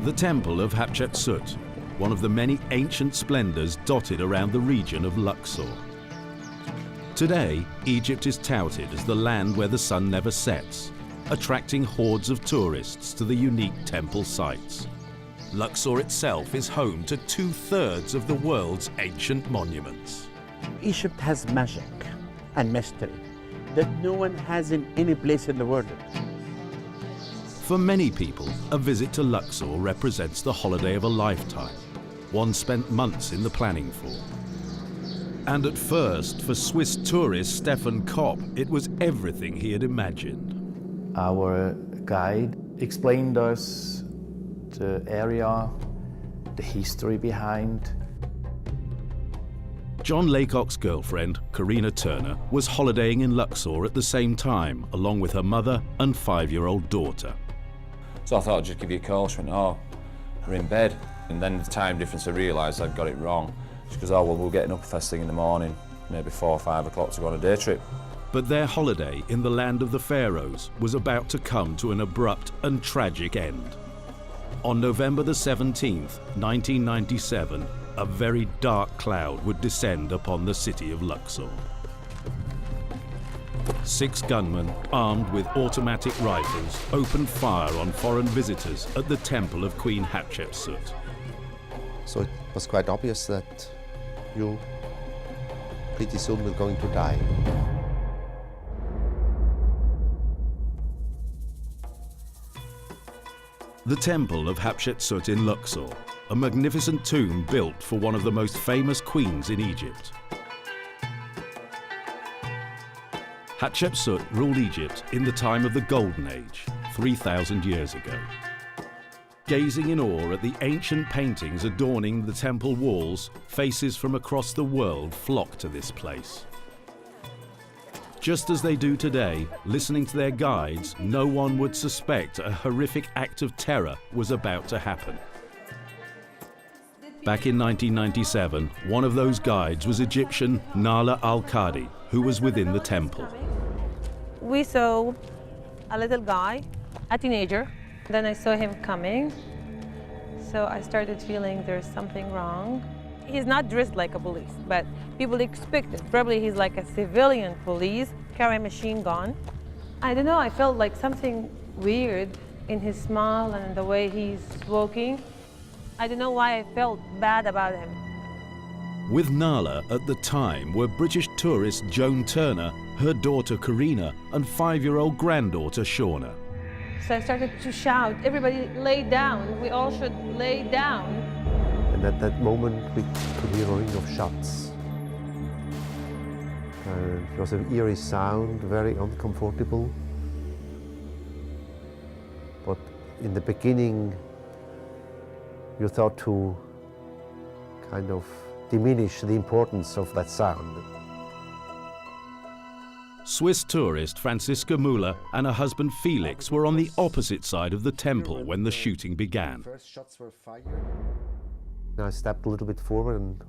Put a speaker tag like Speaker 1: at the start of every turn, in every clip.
Speaker 1: The temple of Hatshepsut, one of the many ancient splendors dotted around the region of Luxor. Today, Egypt is touted as the land where the sun never sets, attracting hordes of tourists to the unique temple sites. Luxor itself is home to 2/3 of the world's ancient monuments.
Speaker 2: Egypt has magic and mystery that no one has in any place in the world.
Speaker 1: For many people, a visit to Luxor represents the holiday of a lifetime, one spent months in the planning for. And at first, for Swiss tourist Stefan Kopp, it was everything he had imagined.
Speaker 3: Our guide explained us the area, the history behind.
Speaker 1: John Laycock's girlfriend, Karina Turner, was holidaying in Luxor at the same time, along with her mother and 5-year-old daughter.
Speaker 4: So I thought I'd just give you a call. She went, oh, we're in bed. And then the time difference, I realised I'd got it wrong. She goes, oh, well, we're getting up first thing in the morning, maybe 4 or 5 o'clock to go on a day trip.
Speaker 1: But their holiday in the land of the pharaohs was about to come to an abrupt and tragic end. On November the 17th, 1997, a very dark cloud would descend upon the city of Luxor. 6 gunmen, armed with automatic rifles, opened fire on foreign visitors at the temple of Queen Hatshepsut.
Speaker 5: So it was quite obvious that you pretty soon were going to die.
Speaker 1: The temple of Hatshepsut in Luxor, a magnificent tomb built for one of the most famous queens in Egypt. Hatshepsut ruled Egypt in the time of the Golden Age, 3,000 years ago. Gazing in awe at the ancient paintings adorning the temple walls, faces from across the world flock to this place. Just as they do today, listening to their guides, no one would suspect a horrific act of terror was about to happen. Back in 1997, one of those guides was Egyptian Nala Al-Qadi, who was within the temple.
Speaker 6: We saw a little guy, a teenager. Then I saw him coming, so I started feeling there's something wrong. He's not dressed like a police, but people expect it. Probably he's like a civilian police, carry a machine gun. I don't know, I felt like something weird in his smile and the way he's walking. I don't know why I felt bad about him.
Speaker 1: With Nala at the time were British tourist Joan Turner, her daughter Karina, and 5-year-old granddaughter Shauna.
Speaker 6: So I started to shout, everybody lay down, we all should lay down.
Speaker 5: And at that moment we could hear a ring of shots. It was an eerie sound, very uncomfortable. But in the beginning you thought to kind of diminish the importance of that sound.
Speaker 1: Swiss tourist Franziska Müller and her husband Felix were on the opposite side of the temple when the shooting began.
Speaker 5: First shots were fired. I stepped a little bit forward and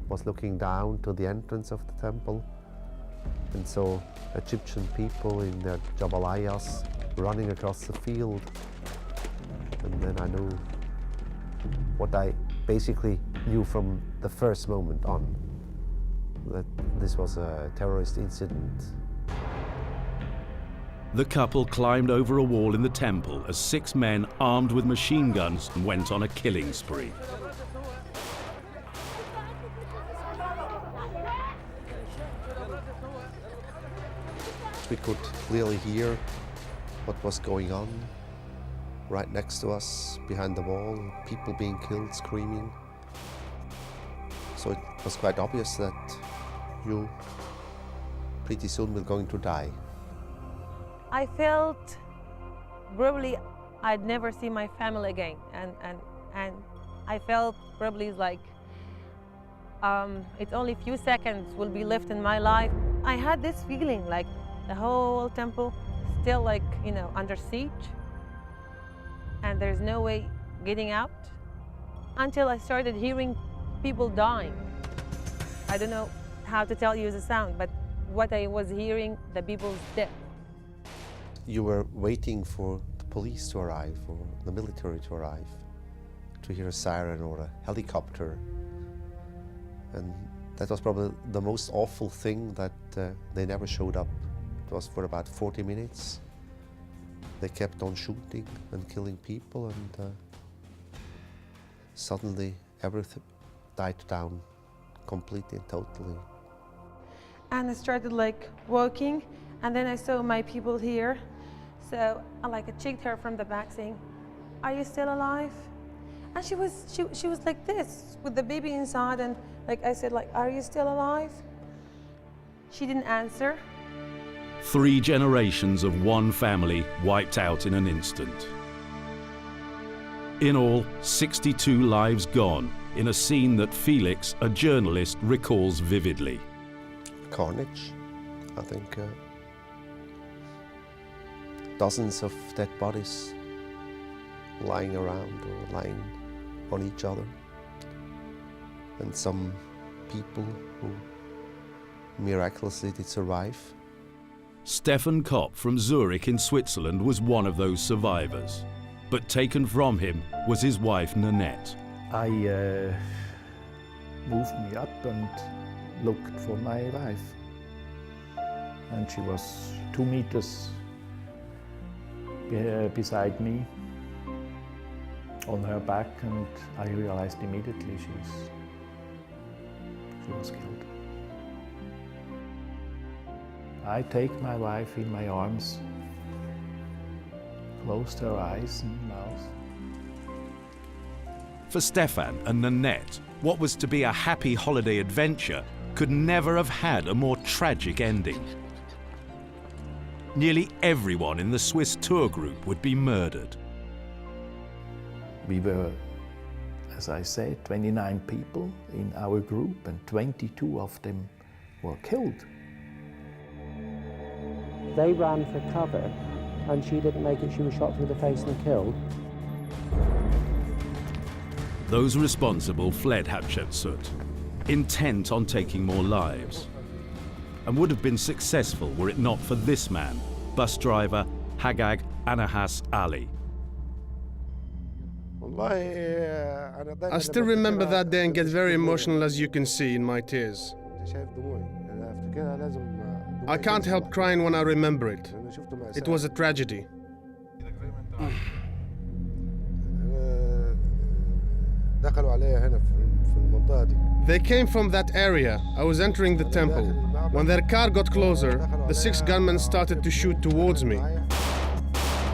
Speaker 5: was looking down to the entrance of the temple and saw Egyptian people in their jabalayas running across the field. And then I knew what I basically knew from the first moment on, that this was a terrorist incident.
Speaker 1: The couple climbed over a wall in the temple as 6 men armed with machine guns went on a killing spree.
Speaker 5: We could clearly hear what was going on right next to us, behind the wall, people being killed, screaming. So it was quite obvious that you pretty soon were going to die.
Speaker 6: I felt probably I'd never see my family again, and I felt probably like it's only a few seconds will be left in my life. I had this feeling like the whole temple still like, you know, under siege, and there's no way getting out until I started hearing people dying. I don't know how to tell you the sound, but what I was hearing, the people's death.
Speaker 5: You were waiting for the police to arrive, or the military to arrive. to hear a siren or a helicopter. And that was probably the most awful thing, that they never showed up. It was for about 40 minutes. They kept on shooting and killing people, and suddenly everything died down completely and totally.
Speaker 6: And I started like walking, and then I saw my people here. So I checked her from the back saying, "Are you still alive?" And she was like this with the baby inside, and I said, "Are you still alive?" She didn't answer.
Speaker 1: 3 generations of one family wiped out in an instant. In all, 62 lives gone in a scene that Felix, a journalist, recalls vividly.
Speaker 5: Carnage, I think. Dozens of dead bodies lying around or lying on each other. And some people who miraculously did survive.
Speaker 1: Stefan Kopp from Zurich in Switzerland was one of those survivors. But taken from him was his wife Nanette.
Speaker 3: I moved me up and looked for my wife. And she was 2 meters beside me on her back, and I realized immediately she was killed. I take my wife in my arms, closed her eyes and mouth.
Speaker 1: For Stefan and Nanette, what was to be a happy holiday adventure could never have had a more tragic ending. Nearly everyone in the Swiss tour group would be murdered.
Speaker 3: We were, as I said, 29 people in our group, and 22 of them were killed.
Speaker 7: They ran for cover, and she didn't make it. She was shot through the face and killed.
Speaker 1: Those responsible fled Hatshepsut, intent on taking more lives, and would have been successful were it not for this man, bus driver Hagag Anahas Ali.
Speaker 8: I still remember that day and get very emotional, as you can see in my tears. I can't help crying when I remember it. It was a tragedy. They came from that area. I was entering the temple. When their car got closer, the 6 gunmen started to shoot towards me.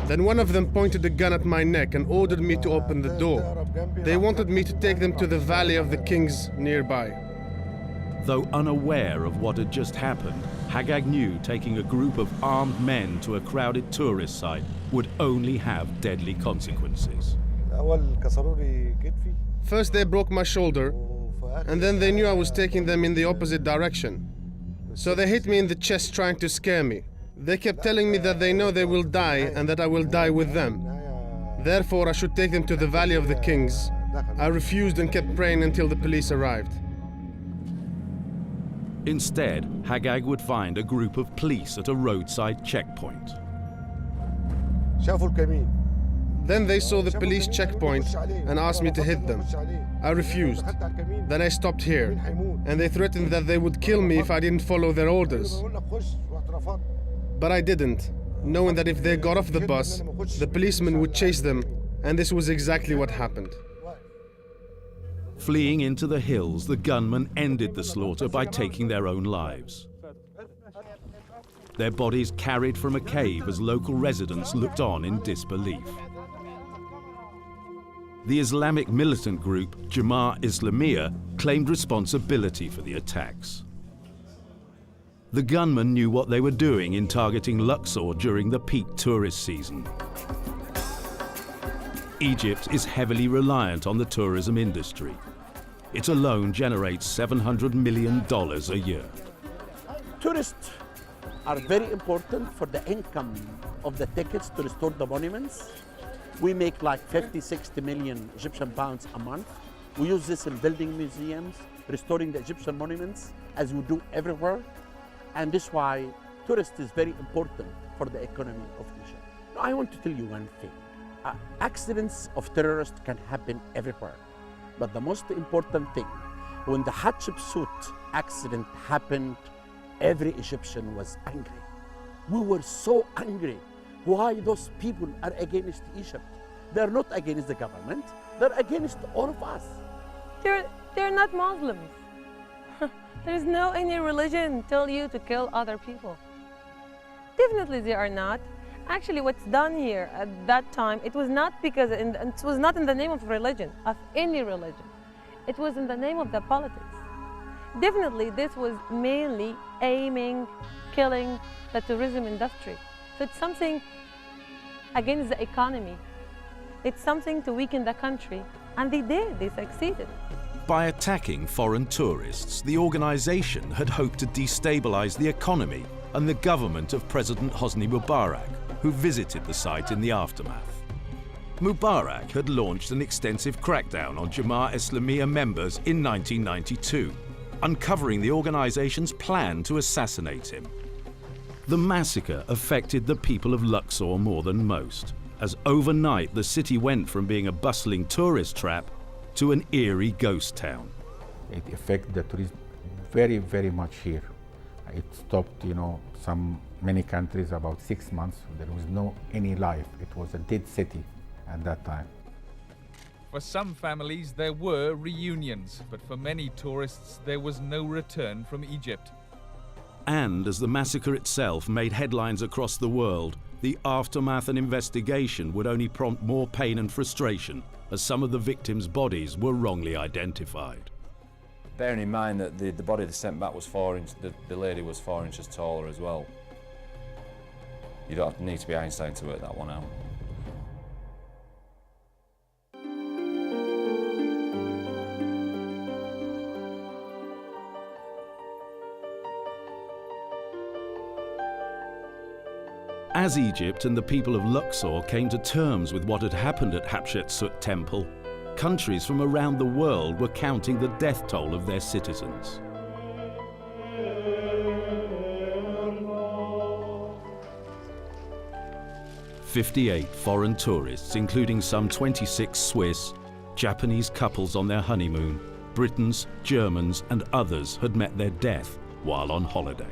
Speaker 8: Then one of them pointed a gun at my neck and ordered me to open the door. They wanted me to take them to the Valley of the Kings nearby.
Speaker 1: Though unaware of what had just happened, Hagag knew taking a group of armed men to a crowded tourist site would only have deadly consequences.
Speaker 8: First they broke my shoulder, and then they knew I was taking them in the opposite direction. So they hit me in the chest trying to scare me. They kept telling me that they know they will die and that I will die with them. Therefore I should take them to the Valley of the Kings. I refused and kept praying until the police arrived.
Speaker 1: Instead, Hagag would find a group of police at a roadside checkpoint.
Speaker 8: Then they saw the police checkpoint and asked me to hit them. I refused. Then I stopped here, and they threatened that they would kill me if I didn't follow their orders. But I didn't, knowing that if they got off the bus, the policemen would chase them, and this was exactly what happened.
Speaker 1: Fleeing into the hills, the gunmen ended the slaughter by taking their own lives. Their bodies carried from a cave as local residents looked on in disbelief. The Islamic militant group Jamaat Islamiyah claimed responsibility for the attacks. The gunmen knew what they were doing in targeting Luxor during the peak tourist season. Egypt is heavily reliant on the tourism industry. It alone generates $700 million a year.
Speaker 2: Tourists are very important for the income of the tickets to restore the monuments. We make like 50, 60 million Egyptian pounds a month. We use this in building museums, restoring the Egyptian monuments, as we do everywhere. And this is why tourist is very important for the economy of Egypt. Now, I want to tell you one thing. Accidents of terrorists can happen everywhere. But the most important thing, when the Hatshepsut accident happened, every Egyptian was angry. We were so angry. Why those people are against Egypt? They're not against the government, they're against all of us.
Speaker 6: They're not Muslims. There's no any religion tell you to kill other people. Definitely they are not. Actually, what's done here at that time, it was not because, it was not in the name of religion, of any religion. It was in the name of the politics. Definitely, this was mainly aiming, killing the tourism industry. So it's something against the economy. It's something to weaken the country. And they did, they succeeded.
Speaker 1: By attacking foreign tourists, the organization had hoped to destabilize the economy and the government of President Hosni Mubarak, who visited the site in the aftermath. Mubarak had launched an extensive crackdown on Jamaat Islamiyah members in 1992, uncovering the organization's plan to assassinate him. The massacre affected the people of Luxor more than most, as overnight the city went from being a bustling tourist trap to an eerie ghost town.
Speaker 9: It affected the tourism very, very much here. It stopped, many countries about 6 months. There was no any life. It was a dead city at that time.
Speaker 10: For some families, there were reunions, but for many tourists, there was no return from Egypt.
Speaker 1: And as the massacre itself made headlines across the world, the aftermath and investigation would only prompt more pain and frustration, as some of the victims' bodies were wrongly identified.
Speaker 4: Bearing in mind that the body they sent back was 4 inches, the lady was 4 inches taller as well. You don't need to be Einstein to work that one out.
Speaker 1: As Egypt and the people of Luxor came to terms with what had happened at Hatshepsut Temple, countries from around the world were counting the death toll of their citizens. "58 foreign tourists, including some 26 Swiss, Japanese couples on their honeymoon, Britons, Germans and others had met their death while on holiday."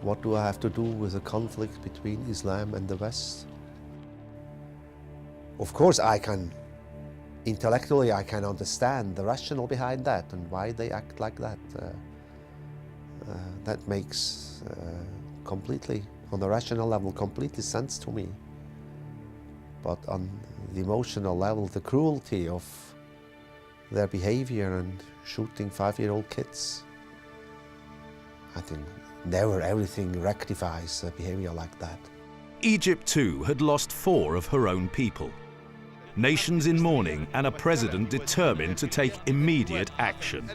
Speaker 5: What do I have to do with a conflict between Islam and the West? Of course, intellectually I can understand the rationale behind that and why they act like that. That makes completely, on the rational level, completely sense to me. But on the emotional level, the cruelty of their behavior and shooting 5-year-old kids, I think never everything rectifies a behavior like that.
Speaker 1: Egypt too had lost 4 of her own people. Nations in mourning and a president determined to take immediate action.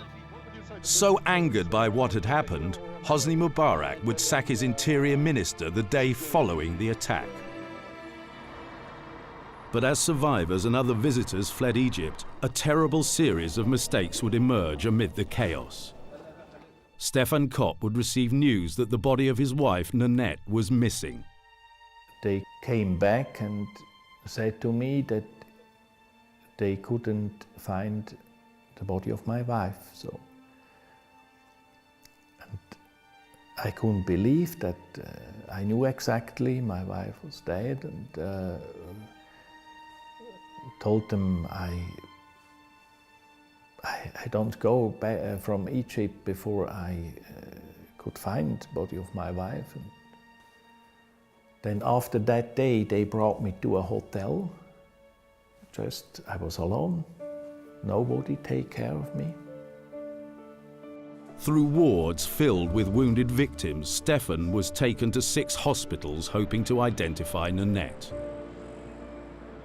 Speaker 1: So angered by what had happened, Hosni Mubarak would sack his interior minister the day following the attack. But as survivors and other visitors fled Egypt, a terrible series of mistakes would emerge amid the chaos. Stefan Kopp would receive news that the body of his wife, Nanette, was missing.
Speaker 3: They came back and said to me that they couldn't find the body of my wife. And I couldn't believe that. I knew exactly my wife was dead, and told them I don't go back from Egypt before I could find the body of my wife. And then after that day, they brought me to a hotel. I was alone. Nobody take care of me.
Speaker 1: Through wards filled with wounded victims, Stefan was taken to 6 hospitals hoping to identify Nanette.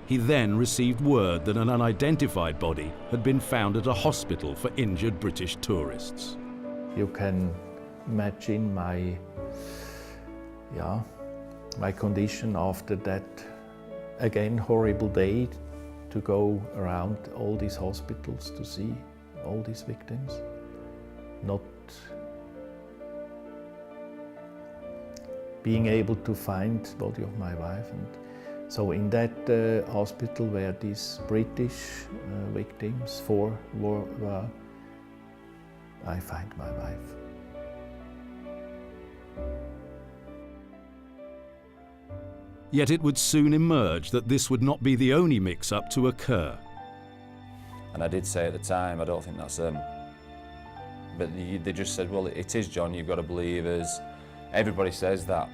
Speaker 1: He then received word that an unidentified body had been found at a hospital for injured British tourists.
Speaker 3: You can imagine my condition after that, again, horrible day, to go around all these hospitals to see all these victims, not being able to find the body of my wife. And So in that hospital where these British victims, 4 were, I find my wife.
Speaker 1: Yet it would soon emerge that this would not be the only mix-up to occur.
Speaker 4: And I did say at the time, I don't think that's them. But they just said, well, it is John, you've got to believe us. Everybody says that.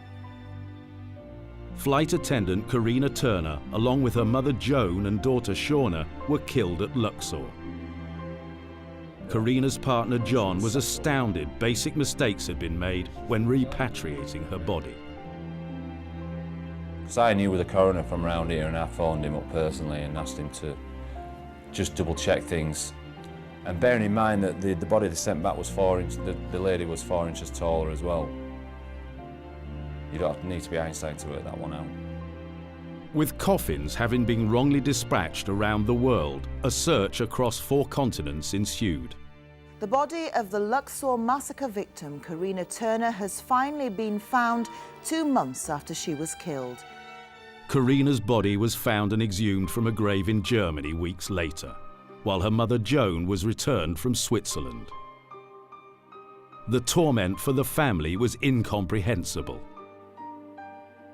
Speaker 1: Flight attendant Karina Turner, along with her mother Joan and daughter Shauna, were killed at Luxor. Karina's partner John was astounded basic mistakes had been made when repatriating her body.
Speaker 4: Because I knew with the coroner from around here, and I phoned him up personally and asked him to just double check things. And bearing in mind that the body they sent back was 4 inches, the lady was 4 inches taller as well. You don't need to be Einstein to work that one out.
Speaker 1: With coffins having been wrongly dispatched around the world, a search across 4 continents ensued.
Speaker 11: The body of the Luxor massacre victim, Karina Turner, has finally been found 2 months after she was killed.
Speaker 1: Karina's body was found and exhumed from a grave in Germany weeks later, while her mother Joan was returned from Switzerland. The torment for the family was incomprehensible.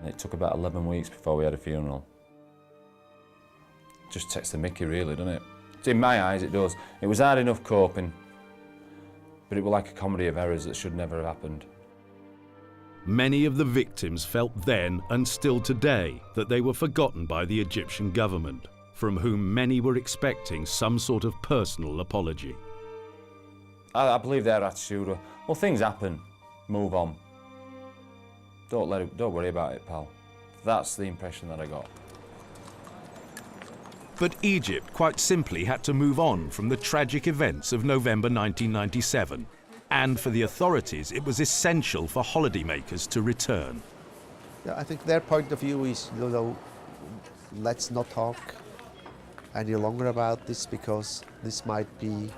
Speaker 4: It took about 11 weeks before we had a funeral. Just takes the mickey really, doesn't it? In my eyes it does. It was hard enough coping, but it was like a comedy of errors that should never have happened.
Speaker 1: Many of the victims felt then and still today that they were forgotten by the Egyptian government, from whom many were expecting some sort of personal apology.
Speaker 4: I believe their attitude was, well, things happen, move on. Don't worry about it, pal. That's the impression that I got.
Speaker 1: But Egypt quite simply had to move on from the tragic events of November 1997. And for the authorities, it was essential for holidaymakers to return.
Speaker 5: Yeah, I think their point of view is, let's not talk any longer about this because this might be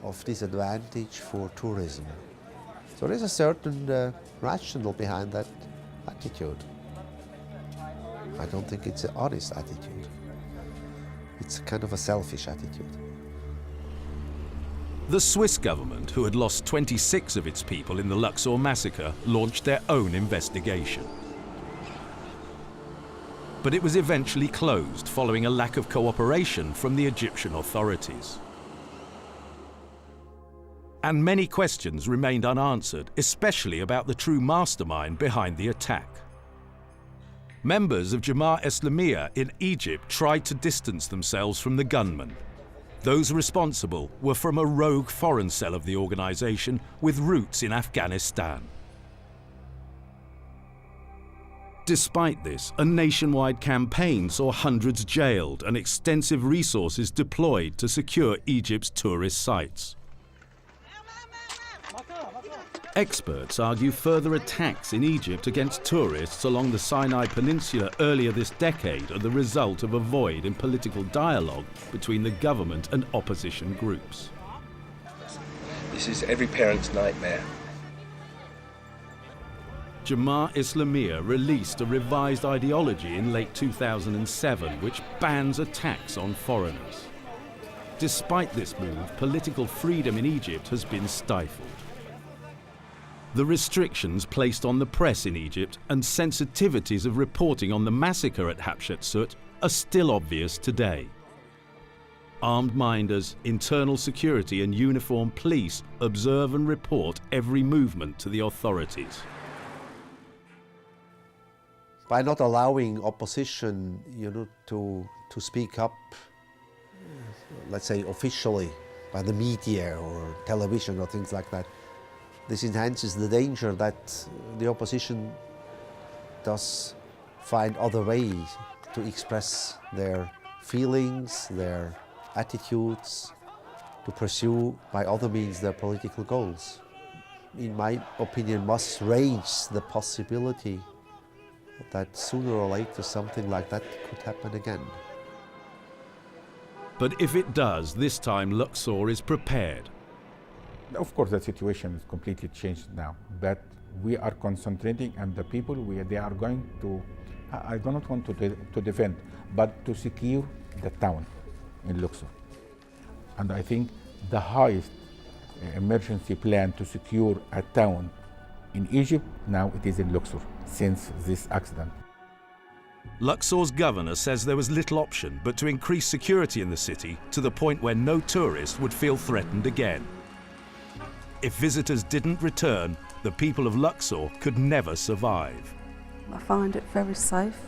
Speaker 5: of disadvantage for tourism. So there's a certain rationale behind that attitude. I don't think it's an honest attitude. It's kind of a selfish attitude.
Speaker 1: The Swiss government, who had lost 26 of its people in the Luxor massacre, launched their own investigation. But it was eventually closed following a lack of cooperation from the Egyptian authorities. And many questions remained unanswered, especially about the true mastermind behind the attack. Members of Jemaah Islamiyah in Egypt tried to distance themselves from the gunmen. Those responsible were from a rogue foreign cell of the organization with roots in Afghanistan. Despite this, a nationwide campaign saw hundreds jailed and extensive resources deployed to secure Egypt's tourist sites. Experts argue further attacks in Egypt against tourists along the Sinai Peninsula earlier this decade are the result of a void in political dialogue between the government and opposition groups.
Speaker 12: This is every parent's nightmare.
Speaker 1: Jemaah Islamiyah released a revised ideology in late 2007 which bans attacks on foreigners. Despite this move, political freedom in Egypt has been stifled. The restrictions placed on the press in Egypt and sensitivities of reporting on the massacre at Hatshepsut are still obvious today. Armed minders, internal security and uniformed police observe and report every movement to the authorities.
Speaker 5: By not allowing opposition, to speak up, let's say officially, by the media or television or things like that, this enhances the danger that the opposition does find other ways to express their feelings, their attitudes, to pursue by other means their political goals. In my opinion, must raise the possibility that sooner or later something like that could happen again.
Speaker 1: But if it does, this time Luxor is prepared.
Speaker 9: Of course, the situation is completely changed now, but we are concentrating on the people. They are going to I do not want to defend, but to secure the town in Luxor. And I think the highest emergency plan to secure a town in Egypt, now it is in Luxor, since this accident.
Speaker 1: Luxor's governor says there was little option but to increase security in the city to the point where no tourist would feel threatened again. If visitors didn't return, the people of Luxor could never survive.
Speaker 13: I find it very safe,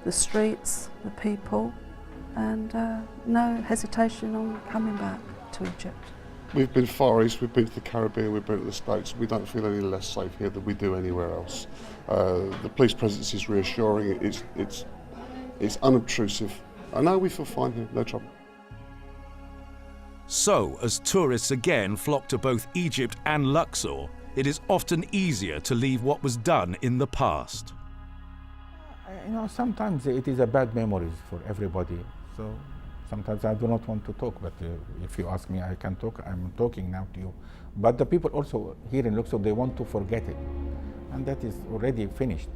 Speaker 13: the streets, the people, and no hesitation on coming back to Egypt.
Speaker 14: We've been Far East, we've been to the Caribbean, we've been to the States. We don't feel any less safe here than we do anywhere else. The police presence is reassuring, it's unobtrusive. And now we feel fine here, no trouble.
Speaker 1: So, as tourists again flock to both Egypt and Luxor, it is often easier to leave what was done in the past.
Speaker 9: You know, sometimes it is a bad memories for everybody. So sometimes I do not want to talk, but if you ask me, I can talk. I'm talking now to you. But the people also here in Luxor, they want to forget it, and that is already finished.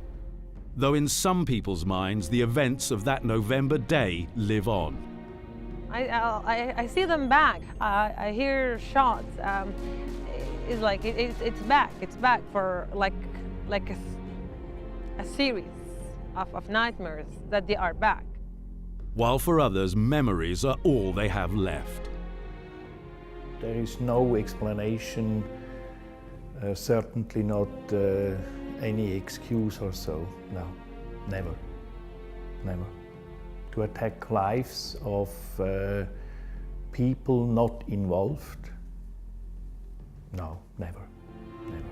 Speaker 1: Though in some people's minds, the events of that November day live on.
Speaker 6: I see them back. I hear shots. It's like it's back. It's back for like a series of nightmares that they are back.
Speaker 1: While for others, memories are all they have left.
Speaker 3: There is no explanation, certainly not any excuse or so. No, never, never. To attack lives of people not involved, no, never, never.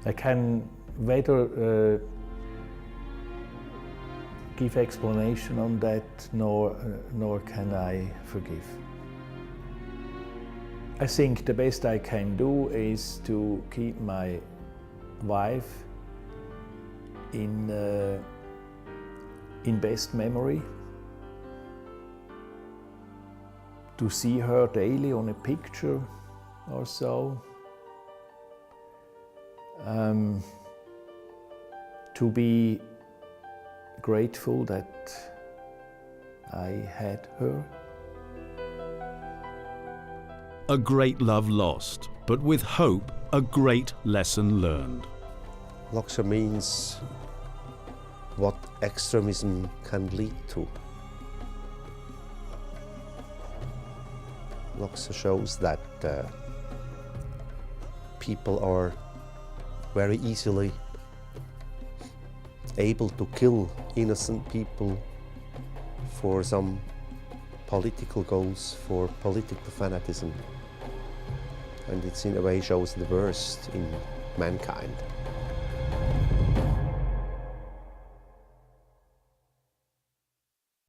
Speaker 3: I can whether give explanation on that, nor can I forgive. I think the best I can do is to keep my wife in best memory, to see her daily on a picture or so, to be grateful that I had her.
Speaker 1: A great love lost, but with hope, a great lesson learned.
Speaker 5: Luxor means what extremism can lead to. Luxor shows that people are very easily able to kill innocent people for some political goals, for political fanaticism. And it's in a way shows the worst in mankind.